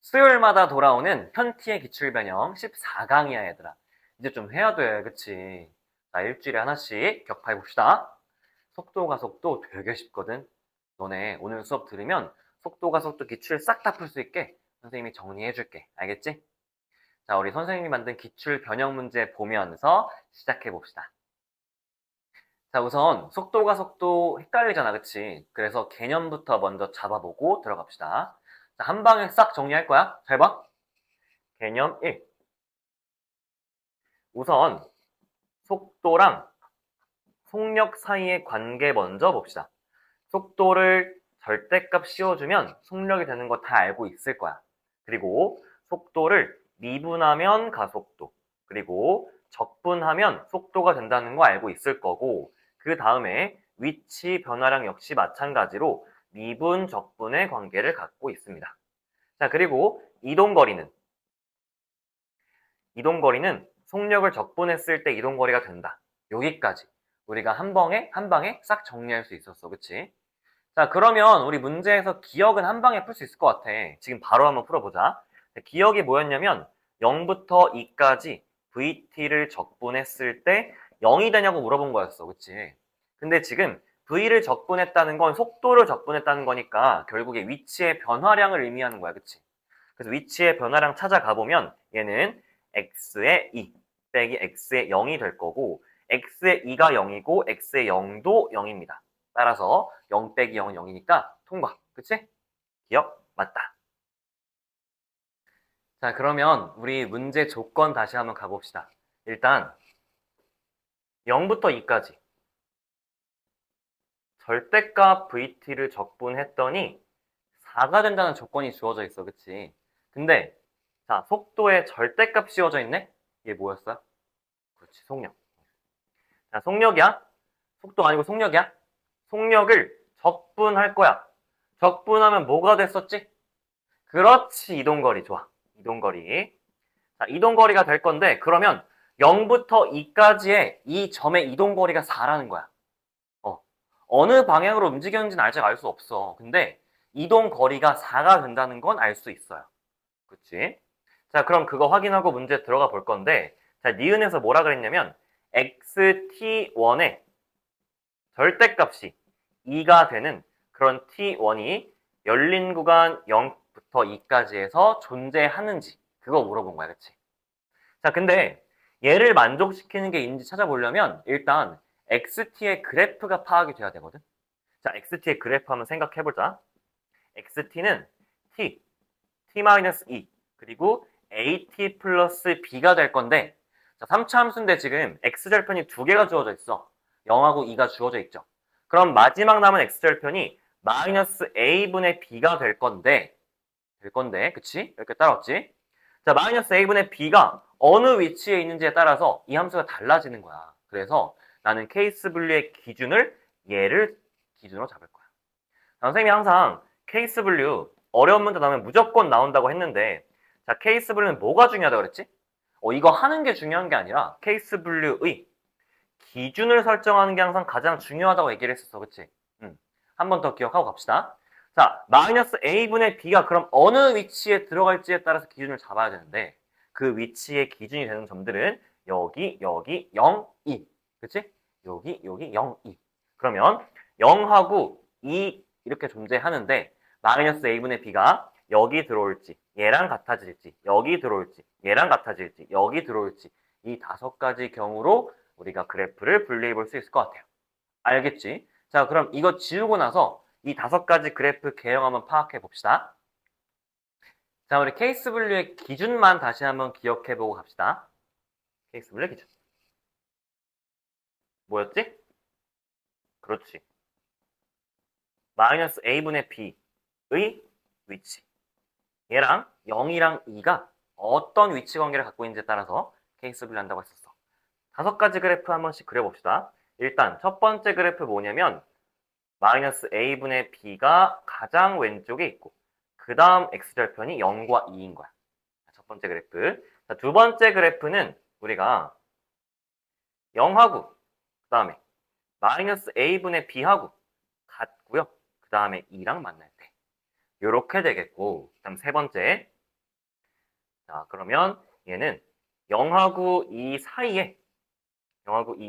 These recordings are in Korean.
수요일마다 돌아오는 편티의 기출변형 14강이야, 얘들아. 이제 좀 해야 돼, 그치? 자, 일주일에 하나씩 격파해봅시다. 속도, 가속도 되게 쉽거든. 너네 오늘 수업 들으면 속도, 가속도 기출 싹 다 풀 수 있게 선생님이 정리해줄게. 알겠지? 자, 우리 선생님이 만든 기출 변형 문제 보면서 시작해봅시다. 자, 우선 속도, 가속도 헷갈리잖아, 그치? 그래서 개념부터 먼저 잡아보고 들어갑시다. 자, 한 방에 싹 정리할 거야. 잘 봐. 개념 1. 우선 속도랑 속력 사이의 관계 먼저 봅시다. 속도를 절대값 씌워주면 속력이 되는 거 다 알고 있을 거야. 그리고 속도를 미분하면 가속도, 그리고 적분하면 속도가 된다는 거 알고 있을 거고, 그 다음에 위치 변화량 역시 마찬가지로 미분, 적분의 관계를 갖고 있습니다. 자, 그리고 이동거리는 속력을 적분했을 때 이동거리가 된다. 여기까지 우리가 한 방에 싹 정리할 수 있었어. 그치? 자, 그러면 우리 문제에서 기억은 한 방에 풀 수 있을 것 같아. 지금 바로 한번 풀어보자. 기억이 뭐였냐면 0부터 2까지 VT를 적분했을 때 0이 되냐고 물어본 거였어. 그치? 근데 지금 V를 적분했다는 건 속도를 적분했다는 거니까 결국에 위치의 변화량을 의미하는 거야. 그치? 그래서 위치의 변화량 찾아가 보면 얘는 x의 2 빼기 x의 0이 될 거고, x의 2가 0이고 x의 0도 0입니다. 따라서 0 빼기 0은 0이니까 통과. 그치? 기억? 맞다. 자, 그러면 우리 문제 조건 다시 한번 가봅시다. 일단 0부터 2까지 절대값 vt를 적분했더니 4가 된다는 조건이 주어져 있어. 그치? 근데 자, 속도에 절대값 씌워져 있네? 이게 뭐였어? 그렇지, 속력. 자, 속력이야? 속도 아니고 속력이야? 속력을 적분할 거야. 적분하면 뭐가 됐었지? 그렇지, 이동거리. 좋아. 이동거리. 자, 이동거리가 될 건데, 그러면 0부터 2까지의 이 점의 이동거리가 4라는 거야. 어느 방향으로 움직였는지는 아직 알 수 없어. 근데 이동거리가 4가 된다는 건 알 수 있어요. 그치? 자, 그럼 그거 확인하고 문제 들어가 볼 건데, 자, 니은에서 뭐라 그랬냐면, xt1의 절대값이 2가 되는 그런 t1이 열린 구간 0부터 2까지 해서 존재하는지, 그거 물어본 거야. 그치? 자, 근데 얘를 만족시키는 게 있는지 찾아보려면 일단 xt의 그래프가 파악이 돼야 되거든. 자, xt의 그래프 한번 생각해보자. xt는 t, t-2 그리고 at 플러스 b가 될 건데, 자, 3차 함수인데 지금 x절편이 두 개가 주어져 있어. 0하고 2가 주어져 있죠. 그럼 마지막 남은 x절편이 마이너스 a분의 b가 될 건데, 그치? 이렇게 따라왔지? 자, 마이너스 a분의 b가 어느 위치에 있는지에 따라서 이 함수가 달라지는 거야. 그래서 나는 케이스 분류의 기준을 얘를 기준으로 잡을 거야. 선생님이 항상 케이스 분류 어려운 문제 나오면 무조건 나온다고 했는데, 자, 케이스 분류는 뭐가 중요하다고 그랬지? 이거 하는 게 중요한 게 아니라 케이스 분류의 기준을 설정하는 게 항상 가장 중요하다고 얘기를 했었어. 그치? 한 번 더 기억하고 갑시다. 자, 마이너스 a분의 b가 그럼 어느 위치에 들어갈지에 따라서 기준을 잡아야 되는데, 그 위치의 기준이 되는 점들은 여기, 여기, 0, 2. 그치? 여기, 여기, 0, 2. 그러면 0하고 2 이렇게 존재하는데, 마이너스 a분의 b가 여기 들어올지, 얘랑 같아질지, 여기 들어올지, 얘랑 같아질지, 여기 들어올지, 이 5가지 경우로 우리가 그래프를 분류해 볼 수 있을 것 같아요. 알겠지? 자, 그럼 이거 지우고 나서 이 5가지 그래프 개형 한번 파악해 봅시다. 자, 우리 케이스 분류의 기준만 다시 한번 기억해 보고 갑시다. 케이스 분류의 기준. 뭐였지? 그렇지. 마이너스 a분의 b의 위치. 얘랑 0이랑 2가 어떤 위치 관계를 갖고 있는지에 따라서 케이스 분류한다고 했었어. 5가지 그래프 한 번씩 그려봅시다. 일단 첫 번째 그래프 뭐냐면 마이너스 a분의 b가 가장 왼쪽에 있고, 그 다음 x절편이 0과 2인 거야. 첫 번째 그래프. 자, 두 번째 그래프는 우리가 0하고 그 다음에 마이너스 a분의 b하고 같고요. 그 다음에 2랑 만날 때 이렇게 되겠고, 그 다음 세 번째 자, 그러면 얘는 0하고 2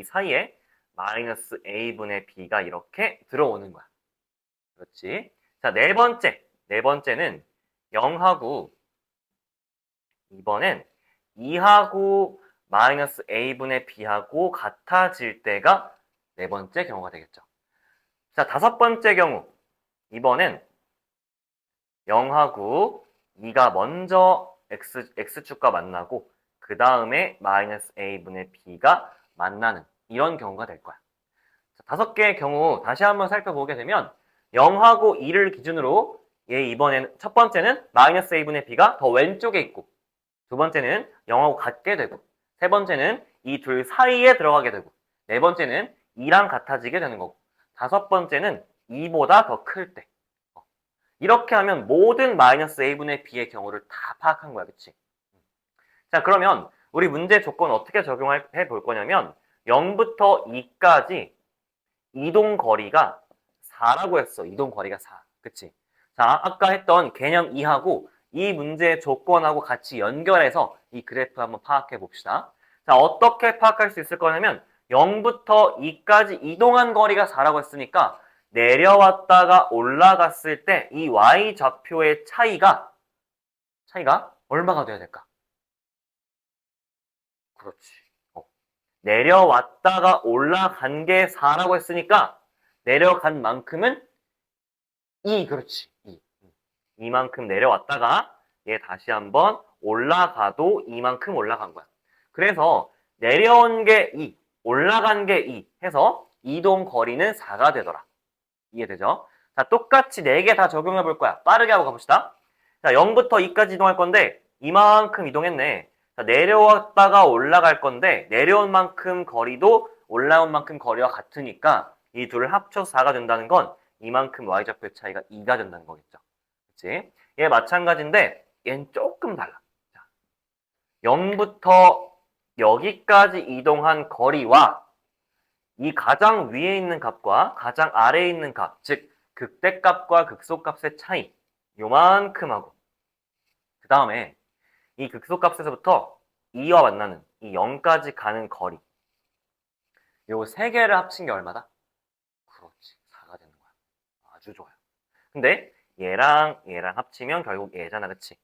사이에 마이너스 a분의 b가 이렇게 들어오는 거야. 그렇지? 자, 네 번째는 0하고 이번엔 2하고 마이너스 a분의 b하고 같아질 때가 네 번째 경우가 되겠죠. 자, 다섯 번째 경우 이번엔 0하고 2가 먼저 x축과 만나고 그 다음에 마이너스 a분의 b가 만나는 이런 경우가 될 거야. 자, 다섯 개의 경우 다시 한번 살펴보게 되면 0하고 2를 기준으로 얘 이번에는 첫 번째는 마이너스 a분의 b가 더 왼쪽에 있고 두 번째는 0하고 같게 되고 세 번째는 이 둘 사이에 들어가게 되고 네 번째는 2랑 같아지게 되는 거고 다섯 번째는 2보다 더 클 때. 이렇게 하면 모든 마이너스 a분의 b의 경우를 다 파악한 거야. 그치? 자, 그러면 우리 문제 조건 어떻게 적용해 볼 거냐면 0부터 2까지 이동 거리가 4라고 했어. 이동 거리가 4. 그치? 자, 아까 했던 개념 2하고 이 문제의 조건하고 같이 연결해서 이 그래프 한번 파악해 봅시다. 자, 어떻게 파악할 수 있을 거냐면 0부터 2까지 이동한 거리가 4라고 했으니까 내려왔다가 올라갔을 때 이 y좌표의 차이가 얼마가 돼야 될까? 그렇지. 내려왔다가 올라간 게 4라고 했으니까 내려간 만큼은 2, 그렇지. 2. 이만큼 내려왔다가 얘 다시 한번 올라가도 이만큼 올라간 거야. 그래서 내려온 게 2, 올라간 게 2 해서 이동 거리는 4가 되더라. 이해되죠? 자, 똑같이 4개 다 적용해 볼 거야. 빠르게 하고 가봅시다. 자, 0부터 2까지 이동할 건데 이만큼 이동했네. 자, 내려왔다가 올라갈 건데 내려온 만큼 거리도 올라온 만큼 거리와 같으니까 이 둘을 합쳐서 4가 된다는 건 이만큼 y좌표의 차이가 2가 된다는 거겠죠. 그치? 얘 마찬가지인데 얘는 조금 달라. 자, 0부터 여기까지 이동한 거리와 이 가장 위에 있는 값과 가장 아래에 있는 값, 즉 극대값과 극소값의 차이 요만큼 하고 그 다음에 이 극소값에서부터 2와 만나는 이 0까지 가는 거리 요 세 개를 합친 게 얼마다? 그렇지, 4가 되는 거야. 아주 좋아요. 근데 얘랑 합치면 결국 얘잖아, 그치?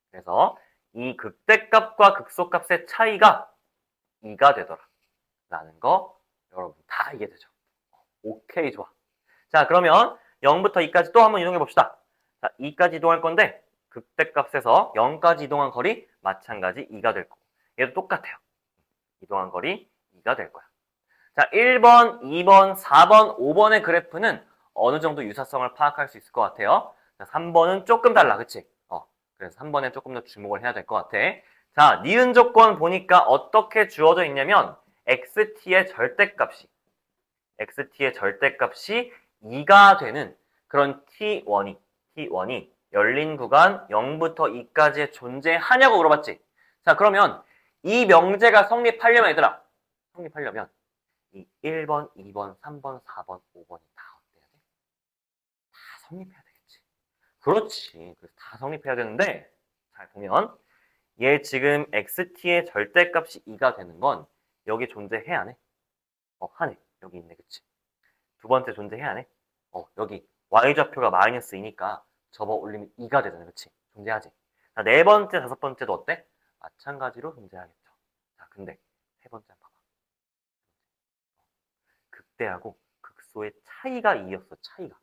그래서 이 극대값과 극소값의 차이가 2가 되더라 라는 거 여러분 다 이해되죠? 오케이, 좋아. 자, 그러면 0부터 2까지 또 한번 이동해 봅시다. 자, 2까지 이동할 건데 극대값에서 0까지 이동한 거리 마찬가지 2가 될 거고 얘도 똑같아요. 이동한 거리 2가 될 거야. 자, 1번, 2번, 4번, 5번의 그래프는 어느 정도 유사성을 파악할 수 있을 것 같아요. 자, 3번은 조금 달라, 그치? 그래서 3번에 조금 더 주목을 해야 될 것 같아. 자, 니은 조건 보니까 어떻게 주어져 있냐면 xt의 절대값이 2가 되는 그런 t1이 열린 구간 0부터 2까지 존재하냐고 물어봤지. 자, 그러면 이 명제가 성립하려면 얘들아, 이 1번, 2번, 3번, 4번, 5번이 다 어때야 돼? 다 성립해야 되겠지. 그렇지. 그래서 다 성립해야 되는데 잘 보면 얘 지금 xt의 절대값이 2가 되는 건 여기 존재해 안 해? 하네. 여기 있네. 그치? 두 번째 존재해 안 해? 여기 y좌표가 마이너스 2니까 접어 올리면 2가 되잖아. 그치? 존재하지? 자, 네 번째, 다섯 번째도 어때? 마찬가지로 존재하겠죠. 자, 근데 세 번째 봐봐. 극대하고 극소의 차이가 2였어. 차이가.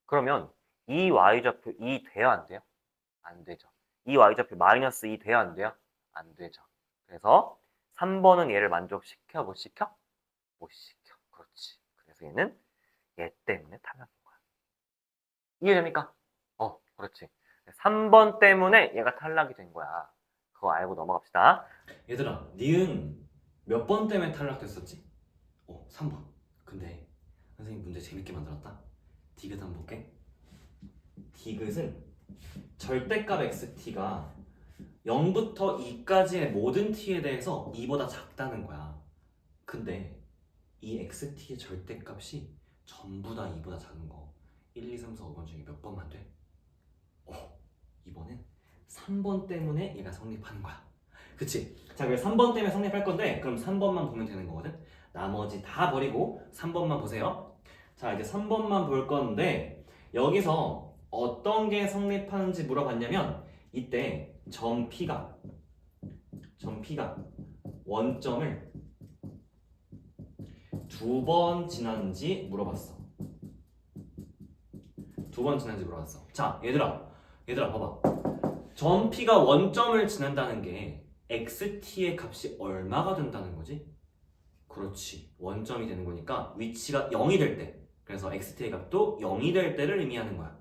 그러면 이 y좌표 2 돼요? 안 돼요? 안 되죠. 이 y좌표 마이너스 2 돼요? 안 돼요? 안 되죠. 그래서 3번은 얘를 만족시켜? 못 시켜? 못 시켜. 그렇지. 그래서 얘는 얘 때문에 탈락인 거야. 이해됩니까? 그렇지. 3번 때문에 얘가 탈락이 된 거야. 그거 알고 넘어갑시다. 얘들아, 니은 몇 번 때문에 탈락됐었지? 3번. 근데 선생님 문제 재밌게 만들었다. 디귿 한번 볼게. 디귿은 절대값 xt가 0부터 2까지의 모든 t에 대해서 2보다 작다는 거야. 근데 이 xt의 절대값이 전부 다 2보다 작은 거 1, 2, 3, 4, 5번 중에 몇 번만 돼? 이번엔 3번 때문에 얘가 성립하는 거야. 그치? 자, 그래서 3번 때문에 성립할 건데 그럼 3번만 보면 되는 거거든. 나머지 다 버리고 3번만 보세요. 자, 이제 3번만 볼 건데 여기서 어떤 게 성립하는지 물어봤냐면 이때 점 P가 원점을 2번 지났는지 물어봤어. 2번 지났는지 물어봤어. 자, 얘들아 봐봐. 점 P가 원점을 지난다는 게 XT의 값이 얼마가 된다는 거지? 그렇지. 원점이 되는 거니까 위치가 0이 될 때. 그래서 XT의 값도 0이 될 때를 의미하는 거야.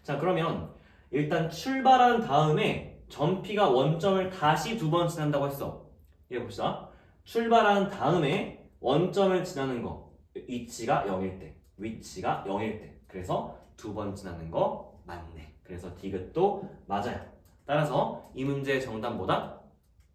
자, 그러면 일단 출발한 다음에 점 P가 원점을 다시 2번 지난다고 했어. 이거 봅시다. 출발한 다음에 원점을 지나는 거. 위치가 0일 때. 그래서 2번 지나는 거 맞네. 그래서 디귿도 맞아요. 따라서 이 문제의 정답보다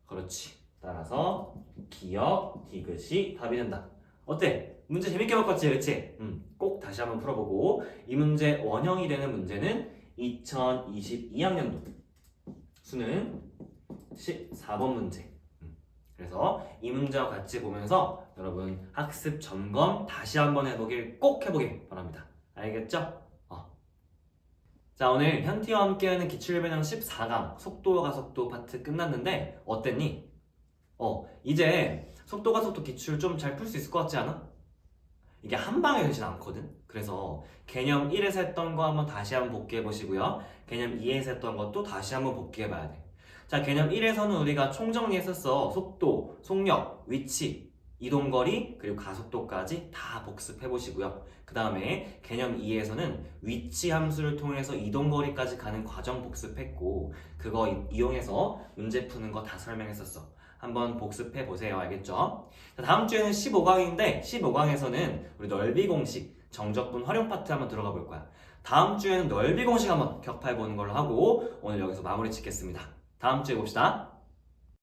그렇지. 따라서 기역 디귿이 답이 된다. 어때? 문제 재밌게 바꿨지, 그치? 꼭 다시 한번 풀어보고 이 문제 원형이 되는 문제는 2022학년도 수능 14번 문제. 그래서 이 문제와 같이 보면서 여러분 학습 점검 다시 한번 꼭 해보길 바랍니다. 알겠죠? 자, 오늘 현티와 함께하는 기출변형 14강 속도 가속도 파트 끝났는데 어땠니? 이제 속도 가속도 기출 좀 잘 풀 수 있을 것 같지 않아? 이게 한 방에 되진 않거든. 그래서 개념 1에서 했던 거 한번 다시 한번 복귀해 보시고요. 개념 2에서 했던 것도 다시 한번 복귀해 봐야 돼. 자, 개념 1에서는 우리가 총정리했었어. 속도, 속력, 위치, 이동거리, 그리고 가속도까지 다 복습해 보시고요. 그 다음에 개념 2에서는 위치 함수를 통해서 이동거리까지 가는 과정 복습했고 그거 이용해서 문제 푸는 거 다 설명했었어. 한번 복습해 보세요. 알겠죠? 자, 다음 주에는 15강인데 15강에서는 우리 넓이 공식, 정적분 활용 파트 한번 들어가 볼 거야. 다음 주에는 넓이 공식 한번 격파해 보는 걸로 하고 오늘 여기서 마무리 짓겠습니다. 다음 주에 봅시다.